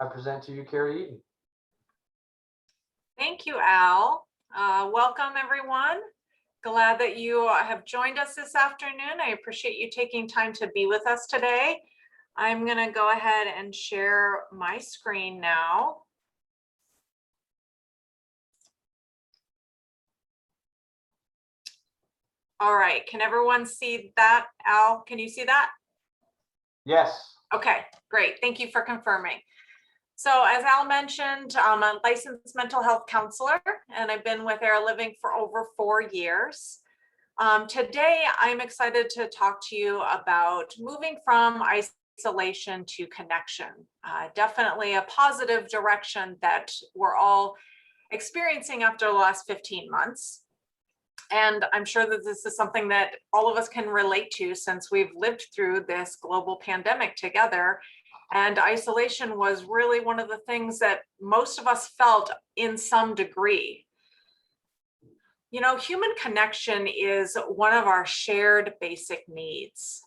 I present to you Carrie Eaton. Thank you, Al. Welcome, everyone. Glad that you have joined us this afternoon. I appreciate you taking time to be with us today. I'm going to go ahead and share my screen now. All right, can everyone see that? Al, can you see that? Yes. Okay, great. Thank you for confirming. So as Al mentioned, I'm a licensed mental health counselor, and I've been with Air Living for over 4 years. Today, I'm excited to talk to you about moving from isolation to connection. Definitely a positive direction that we're all experiencing after the last 15 months. And I'm sure that this is something that all of us can relate to since we've lived through this global pandemic together. And isolation was really one of the things that most of us felt in some degree. You know, human connection is one of our shared basic needs.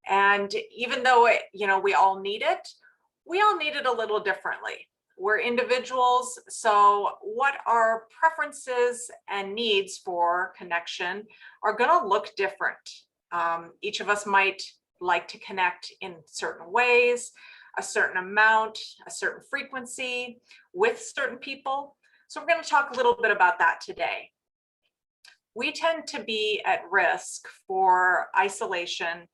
And even though we all need it a little differently. We're individuals, so what our preferences and needs for connection are going to look different. Each of us might like to connect in certain ways, a certain amount, a certain frequency with certain people. So we're going to talk a little bit about that today. We tend to be at risk for isolation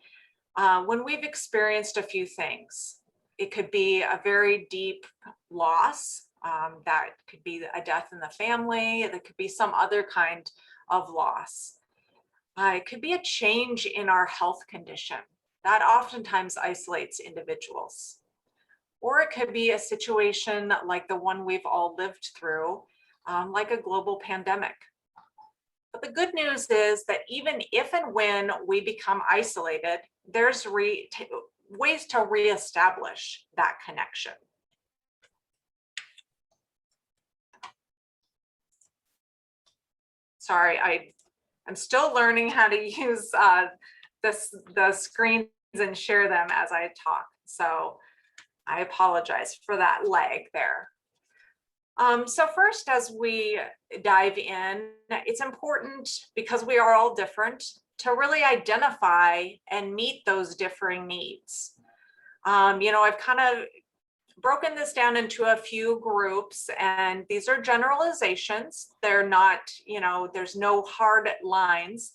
when we've experienced a few things. It could be a very deep loss. That could be a death in the family. That could be some other kind of loss. It could be a change in our health condition. That oftentimes isolates individuals. Or it could be a situation like the one we've all lived through, like a global pandemic. But the good news is that even if and when we become isolated, there's ways to reestablish that connection. Sorry, I'm still learning how to use the screens and share them as I talk. So I apologize for that lag there. So first, as we dive in, it's important, because we are all different, to really identify and meet those differing needs. I've kind of broken this down into a few groups, and these are generalizations. They're not, there's no hard lines,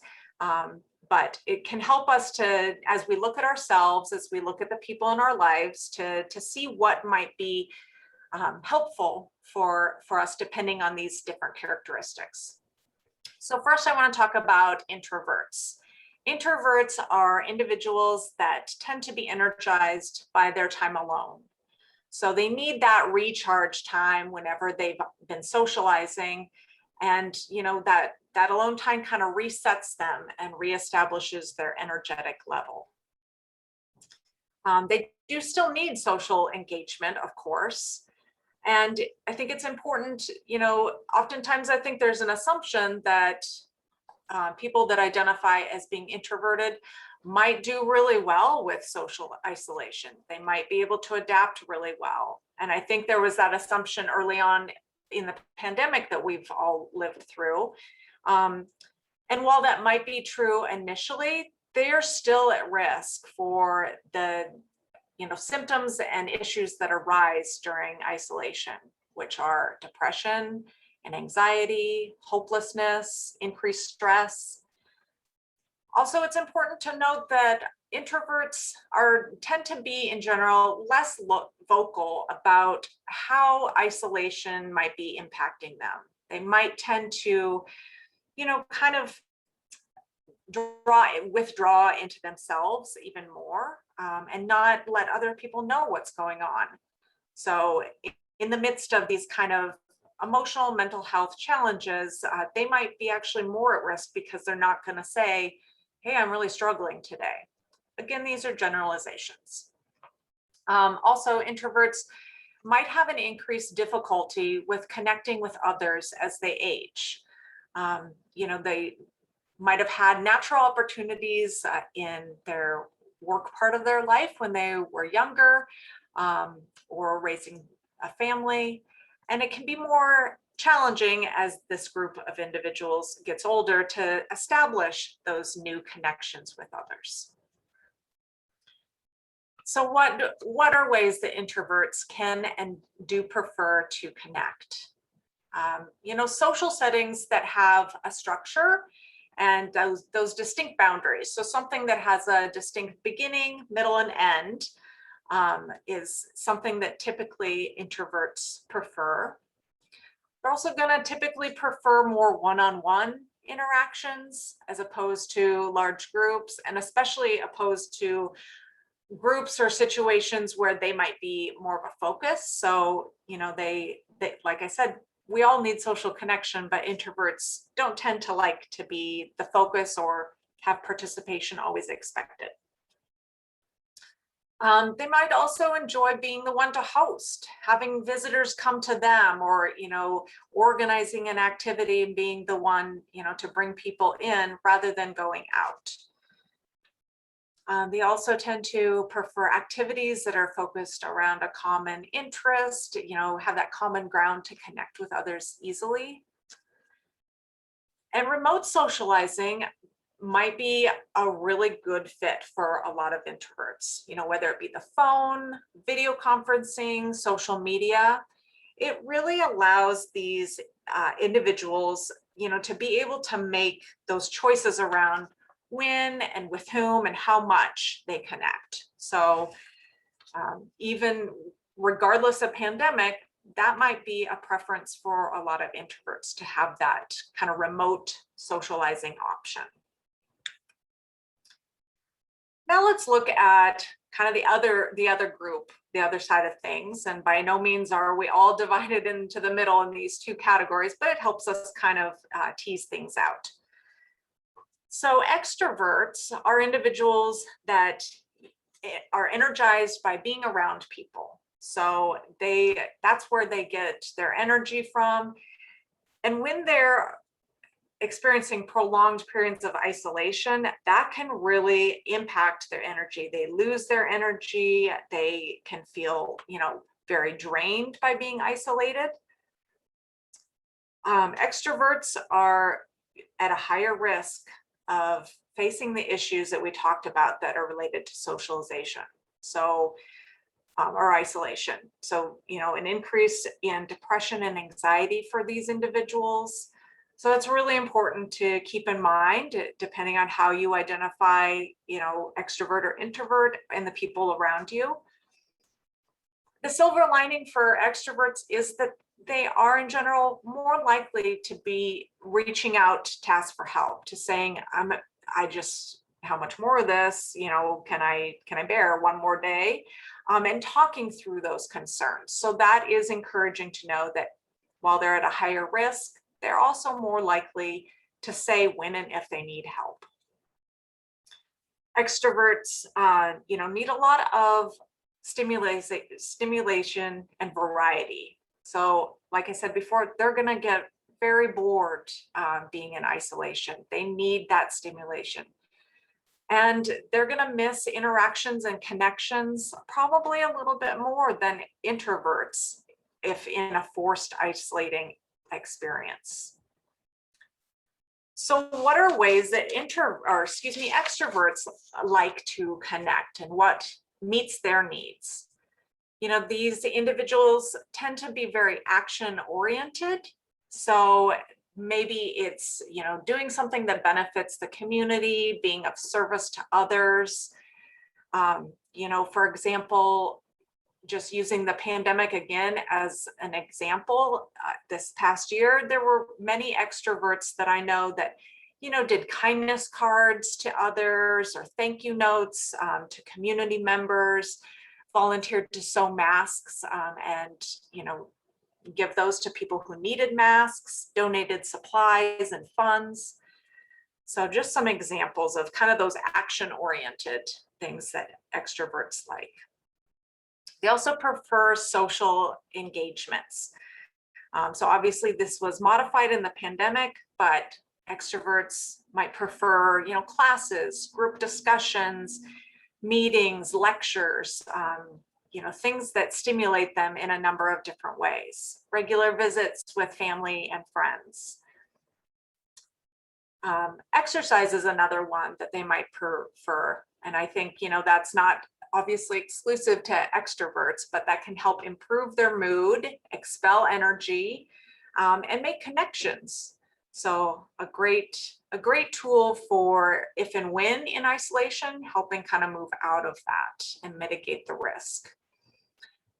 but it can help us to, as we look at ourselves, as we look at the people in our lives, to see what might be helpful for us depending on these different characteristics. So first, I want to talk about introverts. Introverts are individuals that tend to be energized by their time alone. So they need that recharge time whenever they've been socializing, and that alone time kind of resets them and reestablishes their energetic level. They do still need social engagement, of course. And I think it's important, oftentimes I think there's an assumption that people that identify as being introverted might do really well with social isolation. They might be able to adapt really well. And I think there was that assumption early on in the pandemic that we've all lived through. And while that might be true initially, they are still at risk for the symptoms and issues that arise during isolation, which are depression and anxiety, hopelessness, increased stress. Also, it's important to note that introverts tend to be, in general, less vocal about how isolation might be impacting them. They might tend to, kind of withdraw into themselves even more, and not let other people know what's going on. So in the midst of these kind of emotional mental health challenges, they might be actually more at risk because they're not going to say, hey, I'm really struggling today. Again, these are generalizations. Also, introverts might have an increased difficulty with connecting with others as they age. They might have had natural opportunities in their work part of their life when they were younger, or raising a family, and it can be more challenging as this group of individuals gets older to establish those new connections with others. So what are ways that introverts can and do prefer to connect? Social settings that have a structure and those distinct boundaries. So something that has a distinct beginning, middle, and end is something that typically introverts prefer. They're also going to typically prefer more one-on-one interactions as opposed to large groups, and especially opposed to groups or situations where they might be more of a focus. So, they like I said, we all need social connection, but introverts don't tend to like to be the focus or have participation always expected. They might also enjoy being the one to host, having visitors come to them, or, organizing an activity and being the one, to bring people in rather than going out. They also tend to prefer activities that are focused around a common interest, have that common ground to connect with others easily. And remote socializing might be a really good fit for a lot of introverts, whether it be the phone, video conferencing, social media. It really allows these individuals, to be able to make those choices around when and with whom and how much they connect. So even regardless of pandemic, that might be a preference for a lot of introverts to have that kind of remote socializing option. Now let's look at kind of the other group, the other side of things. And by no means are we all divided into the middle in these two categories, but it helps us kind of tease things out. So extroverts are individuals that are energized by being around people. So that's where they get their energy from. And when they're experiencing prolonged periods of isolation, that can really impact their energy. They lose their energy. They can feel, very drained by being isolated. Extroverts are at a higher risk of facing the issues that we talked about that are related to socialization. So, or isolation. So, an increase in depression and anxiety for these individuals. So it's really important to keep in mind, depending on how you identify, extrovert or introvert and the people around you. The silver lining for extroverts is that they are in general more likely to be reaching out to ask for help, to saying, how much more of this, can I bear one more day? And talking through those concerns. So that is encouraging to know that while they're at a higher risk, they're also more likely to say when and if they need help. Extroverts, need a lot of stimulation and variety. So like I said before, they're going to get very bored being in isolation. They need that stimulation. And they're going to miss interactions and connections probably a little bit more than introverts if in a forced isolating experience. So what are ways that extroverts like to connect, and what meets their needs? These individuals tend to be very action oriented. So maybe it's, doing something that benefits the community, being of service to others. For example, just using the pandemic again as an example, this past year, there were many extroverts that I know that, did kindness cards to others or thank you notes to community members, volunteered to sew masks and, give those to people who needed masks, donated supplies and funds. So just some examples of kind of those action-oriented things that extroverts like. They also prefer social engagements. So obviously this was modified in the pandemic, but extroverts might prefer, classes, group discussions, meetings, lectures, things that stimulate them in a number of different ways. Regular visits with family and friends. Exercise is another one that they might prefer. And I think, that's not obviously exclusive to extroverts, but that can help improve their mood, expel energy, and make connections. So a great tool for if and when in isolation, helping kind of move out of that and mitigate the risk.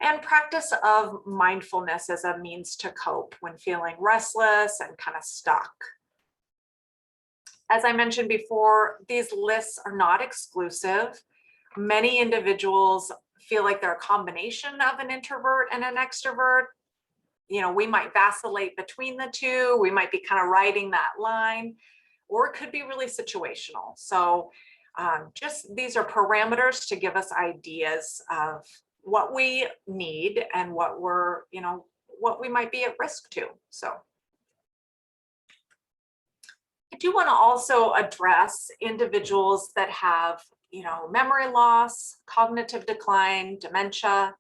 And practice of mindfulness as a means to cope when feeling restless and kind of stuck. As I mentioned before, these lists are not exclusive. Many individuals feel like they're a combination of an introvert and an extrovert. We might vacillate between the two. We might be kind of riding that line, or it could be really situational. So just these are parameters to give us ideas of what we need and what what we might be at risk to. So I do want to also address individuals that have, memory loss, cognitive decline, dementia.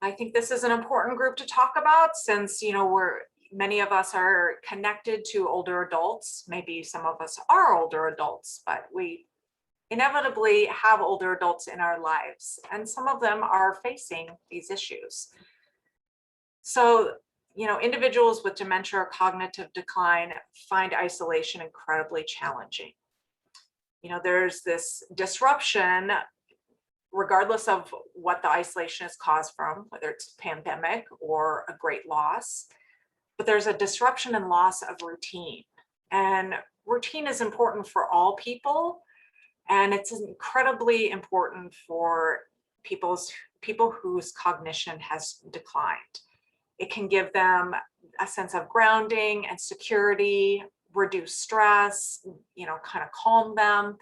I think this is an important group to talk about since, many of us are connected to older adults. Maybe some of us are older adults, but we inevitably have older adults in our lives, and some of them are facing these issues. So, individuals with dementia or cognitive decline find isolation incredibly challenging. There's this disruption, regardless of what the isolation is caused from, whether it's pandemic or a great loss, but there's a disruption and loss of routine. And routine is important for all people, and it's incredibly important for people whose cognition has declined. It can give them a sense of grounding and security, reduce stress, kind of calm them.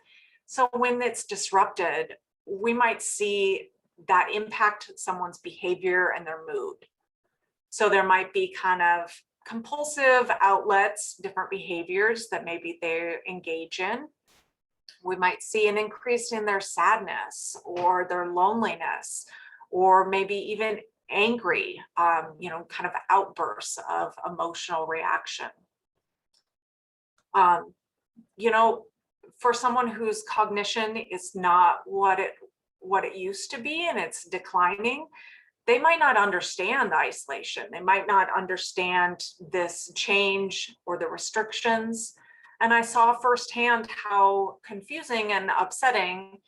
So when it's disrupted, we might see that impact someone's behavior and their mood. So there might be kind of compulsive outlets, different behaviors that maybe they engage in. We might see an increase in their sadness or their loneliness, or maybe even angry, kind of outbursts of emotional reaction. For someone whose cognition is not what it used to be and it's declining, they might not understand the isolation. They might not understand this change or the restrictions. And I saw firsthand how confusing and upsetting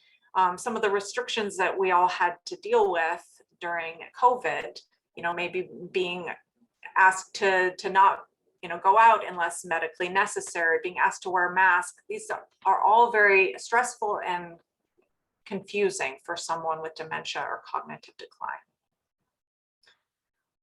some of the restrictions that we all had to deal with during COVID, maybe being asked to not go out unless medically necessary, being asked to wear a mask. These are all very stressful and confusing for someone with dementia or cognitive decline.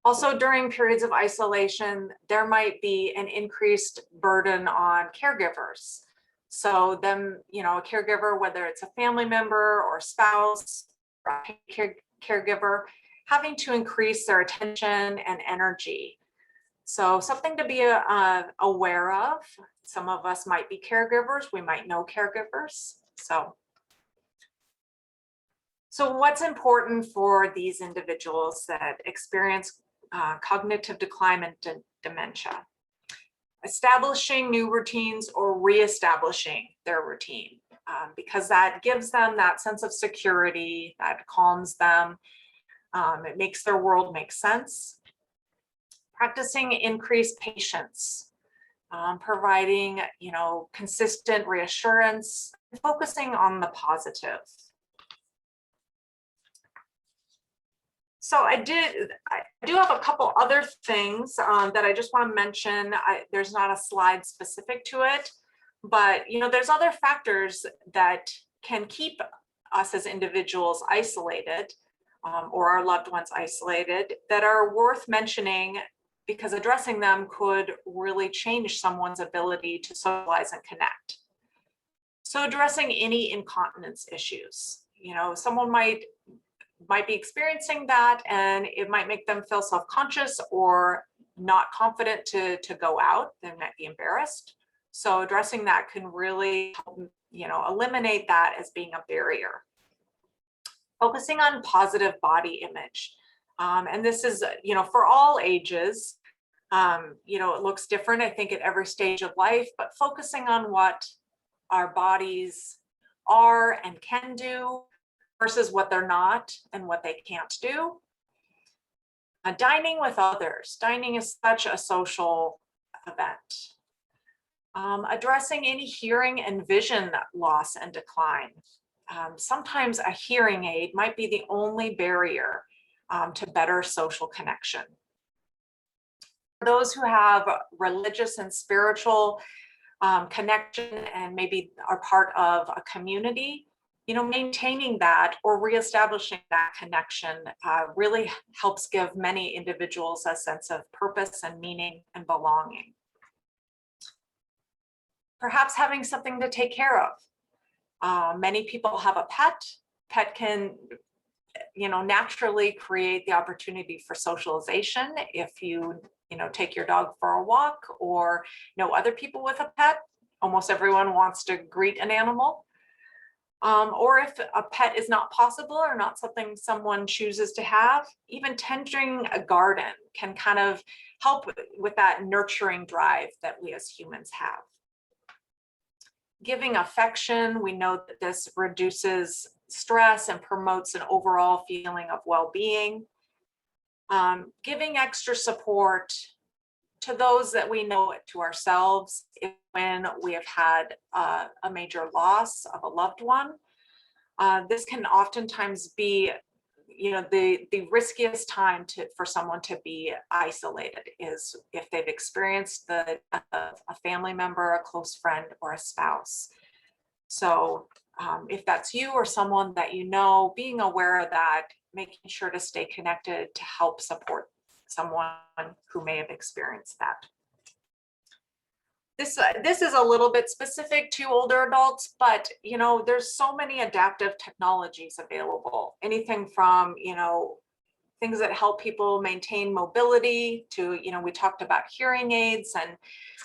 Also, during periods of isolation, there might be an increased burden on caregivers. So them, a caregiver, whether it's a family member or spouse, or a caregiver, having to increase their attention and energy. So something to be aware of. Some of us might be caregivers. We might know caregivers. So what's important for these individuals that experience cognitive decline and dementia? Establishing new routines or reestablishing their routine, because that gives them that sense of security, that calms them. It makes their world make sense. Practicing increased patience, providing, consistent reassurance, focusing on the positive. So I do have a couple other things that I just want to mention. There's not a slide specific to it, but there's other factors that can keep us as individuals isolated, or our loved ones isolated, that are worth mentioning, because addressing them could really change someone's ability to socialize and connect. So addressing any incontinence issues, someone might be experiencing that, and it might make them feel self-conscious or not confident to go out. They might be embarrassed. So addressing that can really help, eliminate that as being a barrier. Focusing on positive body image. And this is, for all ages. It looks different, I think, at every stage of life, but focusing on what our bodies are and can do versus what they're not and what they can't do. Dining with others. Dining is such a social event. Addressing any hearing and vision loss and decline. Sometimes a hearing aid might be the only barrier to better social connection. For those who have religious and spiritual connection and maybe are part of a community, maintaining that or reestablishing that connection really helps give many individuals a sense of purpose and meaning and belonging. Perhaps having something to take care of. Many people have a pet. Pet can, naturally create the opportunity for socialization. If you, take your dog for a walk or know other people with a pet, almost everyone wants to greet an animal. Or if a pet is not possible or not something someone chooses to have, even tending a garden can kind of help with that nurturing drive that we as humans have. Giving affection, we know that this reduces stress and promotes an overall feeling of well-being. Giving extra support to those that we know it to ourselves when we have had a major loss of a loved one. This can oftentimes be, the riskiest time for someone to be isolated is if they've experienced the death of a family member, a close friend, or a spouse. So if that's you or someone that you know, being aware of that, making sure to stay connected to help support someone who may have experienced that. This is a little bit specific to older adults, but there's so many adaptive technologies available. Anything from things that help people maintain mobility to we talked about hearing aids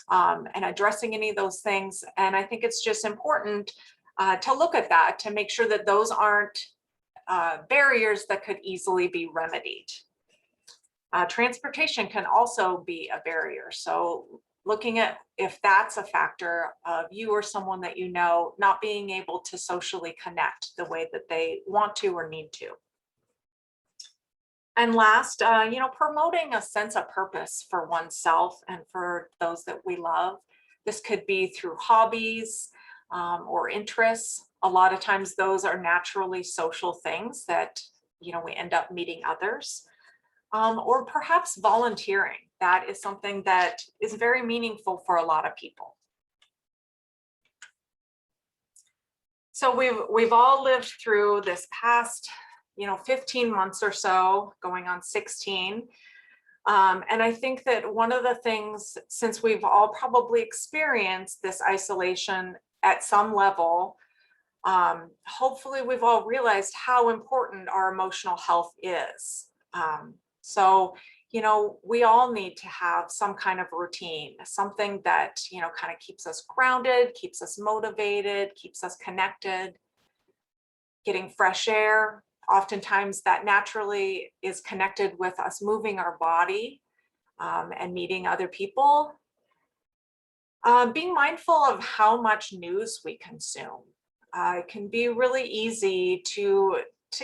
and addressing any of those things. And I think it's just important to look at that to make sure that those aren't barriers that could easily be remedied. Transportation can also be a barrier. So looking at if that's a factor of you or someone that you know not being able to socially connect the way that they want to or need to. And last, promoting a sense of purpose for oneself and for those that we love. This could be through hobbies or interests. A lot of times those are naturally social things that, we end up meeting others. Or perhaps volunteering. That is something that is very meaningful for a lot of people. So we've all lived through this past, 15 months or so, going on 16. And I think that one of the things, since we've all probably experienced this isolation at some level, hopefully we've all realized how important our emotional health is. So, we all need to have some kind of routine, something that, kind of keeps us grounded, keeps us motivated, keeps us connected. Getting fresh air, oftentimes that naturally is connected with us moving our body and meeting other people. Being mindful of how much news we consume. It can be really easy to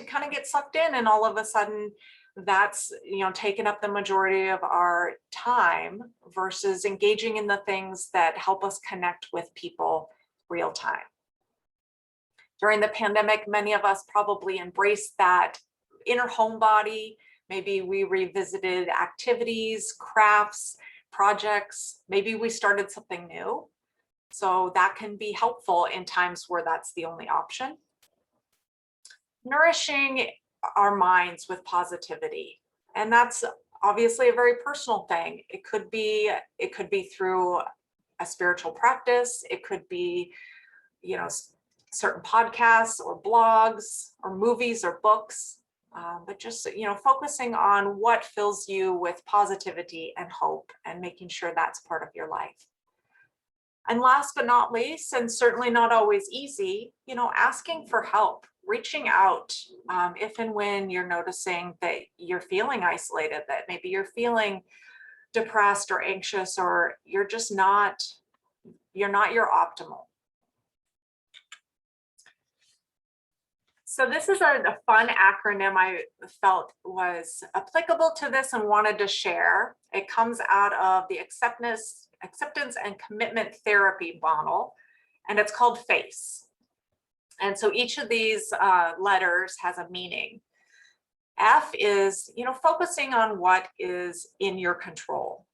kind of get sucked in, and all of a sudden that's taken up the majority of our time versus engaging in the things that help us connect with people real time. During the pandemic, many of us probably embraced that inner homebody. Maybe we revisited activities, crafts, projects. Maybe we started something new. So that can be helpful in times where that's the only option. Nourishing our minds with positivity. And that's obviously a very personal thing. It could be through a spiritual practice. It could be, certain podcasts or blogs or movies or books, but just, focusing on what fills you with positivity and hope and making sure that's part of your life. And last but not least, and certainly not always easy, asking for help. reaching out if and when you're noticing that you're feeling isolated, that maybe you're feeling depressed or anxious, or you're just not, you're not your optimal. So this is a fun acronym I felt was applicable to this and wanted to share. It comes out of the acceptance and commitment therapy model, and it's called FACE. And so each of these letters has a meaning. F is, focusing on what is in your control.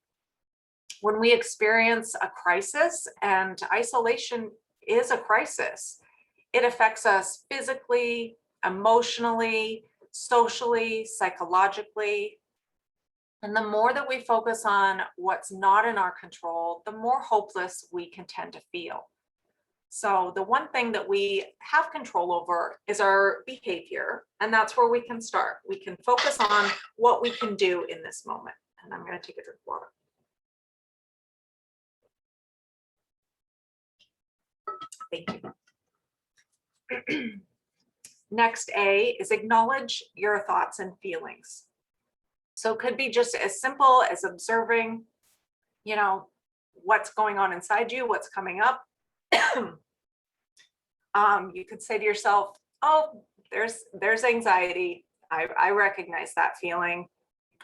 When we experience a crisis, and isolation is a crisis, it affects us physically, emotionally, socially, psychologically. And the more that we focus on what's not in our control, the more hopeless we can tend to feel. So the one thing that we have control over is our behavior, and that's where we can start. We can focus on what we can do in this moment. And I'm going to take a drink of water. Thank you. Next, A is acknowledge your thoughts and feelings. So it could be just as simple as observing, what's going on inside you, what's coming up. You could say to yourself, oh, there's anxiety. I recognize that feeling.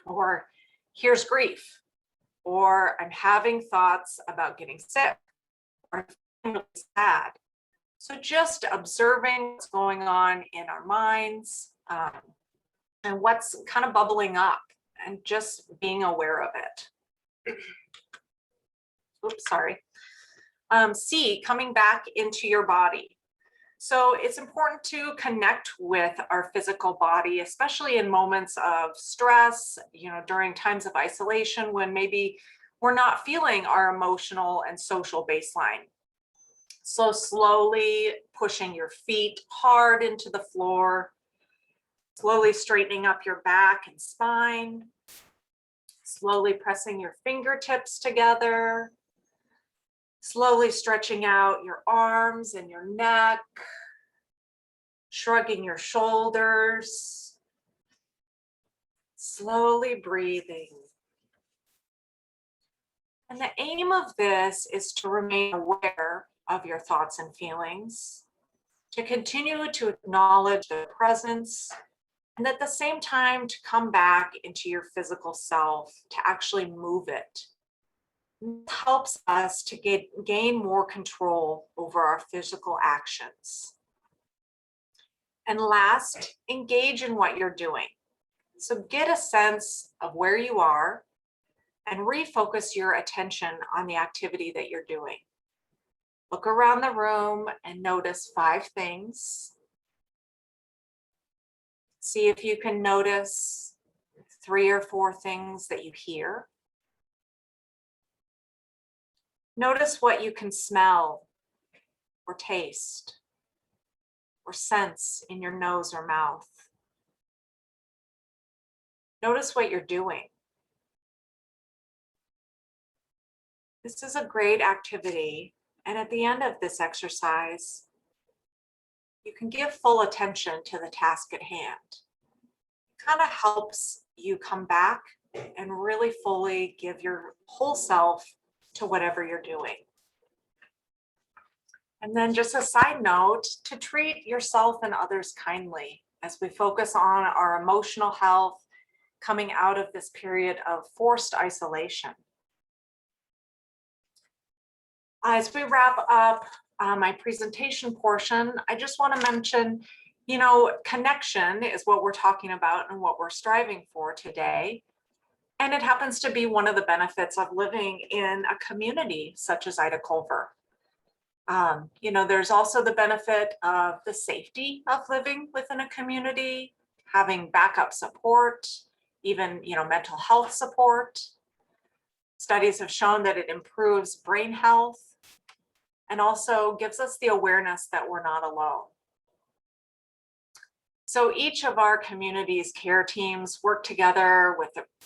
Or here's grief. Or I'm having thoughts about getting sick. Or I'm feeling really sad. So just observing what's going on in our minds and what's kind of bubbling up, and just being aware of it. Oops, sorry. C, coming back into your body. So it's important to connect with our physical body, especially in moments of stress, during times of isolation when maybe we're not feeling our emotional and social baseline. So slowly pushing your feet hard into the floor, slowly straightening up your back and spine, slowly pressing your fingertips together, slowly stretching out your arms and your neck, shrugging your shoulders, slowly breathing. And the aim of this is to remain aware of your thoughts and feelings, to continue to acknowledge their presence, and at the same time to come back into your physical self, to actually move it. It helps us to gain more control over our physical actions. And last, engage in what you're doing. So get a sense of where you are and refocus your attention on the activity that you're doing. Look around the room and notice 5 things. See if you can notice 3 or 4 things that you hear. Notice what you can smell or taste or sense in your nose or mouth. Notice what you're doing. This is a great activity, and at the end of this exercise, you can give full attention to the task at hand. It kind of helps you come back and really fully give your whole self to whatever you're doing. And then just a side note, to treat yourself and others kindly as we focus on our emotional health coming out of this period of forced isolation. As we wrap up my presentation portion, I just want to mention, connection is what we're talking about and what we're striving for today. And it happens to be one of the benefits of living in a community such as Ida Culver. There's also the benefit of the safety of living within a community, having backup support, even, mental health support. Studies have shown that it improves brain health and also gives us the awareness that we're not alone. So each of our community's care teams work together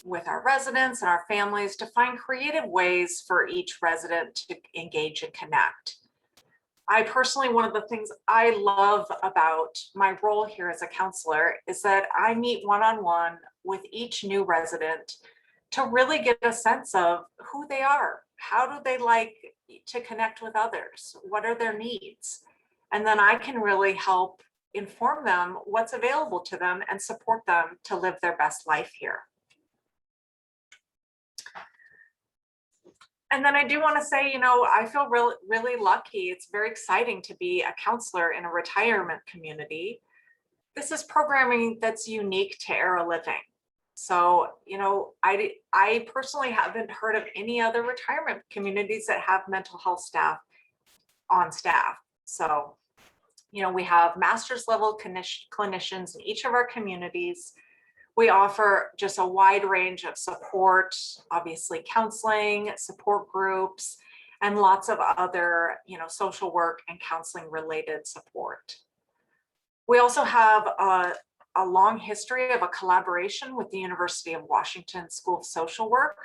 with our residents and our families to find creative ways for each resident to engage and connect. I personally, one of the things I love about my role here as a counselor is that I meet one-on-one with each new resident to really get a sense of who they are. How do they like to connect with others? What are their needs? And then I can really help inform them what's available to them and support them to live their best life here. And then I do want to say, I feel really lucky. It's very exciting to be a counselor in a retirement community. This is programming that's unique to Era Living. So, I personally haven't heard of any other retirement communities that have mental health staff on staff. So, we have master's level clinicians in each of our communities. We offer just a wide range of support, obviously counseling, support groups, and lots of other, social work and counseling related support. We also have a long history of a collaboration with the University of Washington School of Social Work.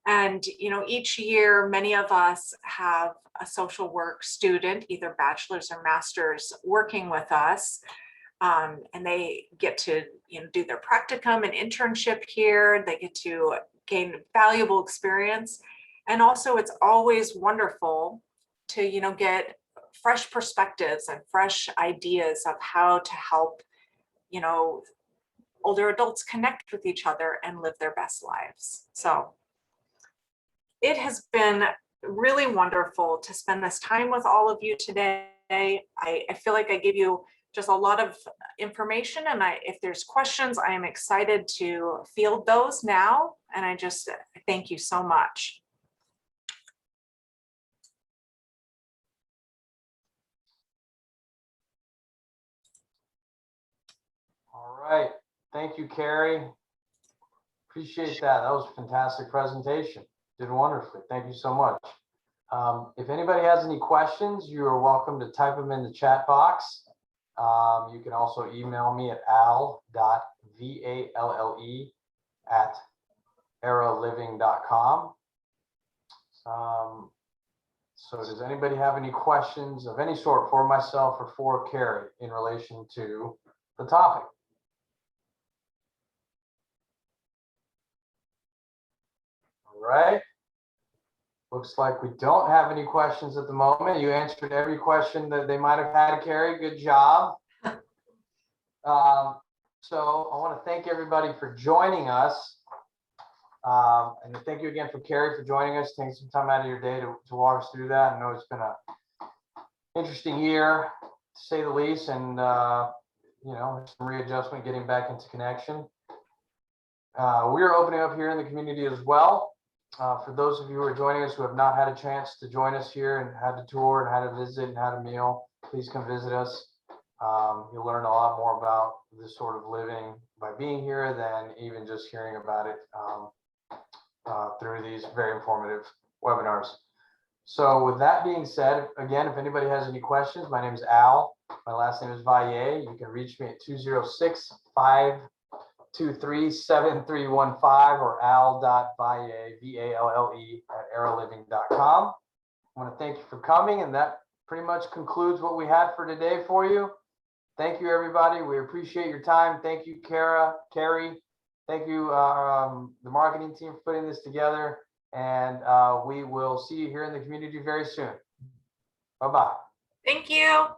And, each year, many of us have a social work student, either bachelor's or master's, working with us. And they get to do their practicum and internship here. They get to gain valuable experience. And also it's always wonderful to get fresh perspectives and fresh ideas of how to help older adults connect with each other and live their best lives. So it has been really wonderful to spend this time with all of you today. I feel like I gave you just a lot of information, and if there's questions, I am excited to field those now. And I just thank you so much. All right. Thank you, Carrie. Appreciate that. That was a fantastic presentation. Did wonderfully. Thank you so much. If anybody has any questions, you are welcome to type them in the chat box. You can also email me at al.valle@eraliving.com. So does anybody have any questions of any sort for myself or for Carrie in relation to the topic? All right. Looks like we don't have any questions at the moment. You answered every question that they might have had, Carrie. Good job. So I want to thank everybody for joining us. And thank you again for Carrie for joining us, taking some time out of your day to walk us through that. I know it's been an interesting year, to say the least, and some readjustment, getting back into connection. We are opening up here in the community as well. For those of you who are joining us who have not had a chance to join us here and had to tour and had to visit and had a meal, please come visit us. You'll learn a lot more about this sort of living by being here than even just hearing about it through these very informative webinars. So with that being said, again, if anybody has any questions, my name is Al. My last name is Valle. You can reach me at 206-523-7315 or al.valle, VALLE, @eraliving.com. I want to thank you for coming, and that pretty much concludes what we had for today for you. Thank you, everybody. We appreciate your time. Thank you, Carrie. Thank you, the marketing team, for putting this together. And we will see you here in the community very soon. Bye-bye. Thank you.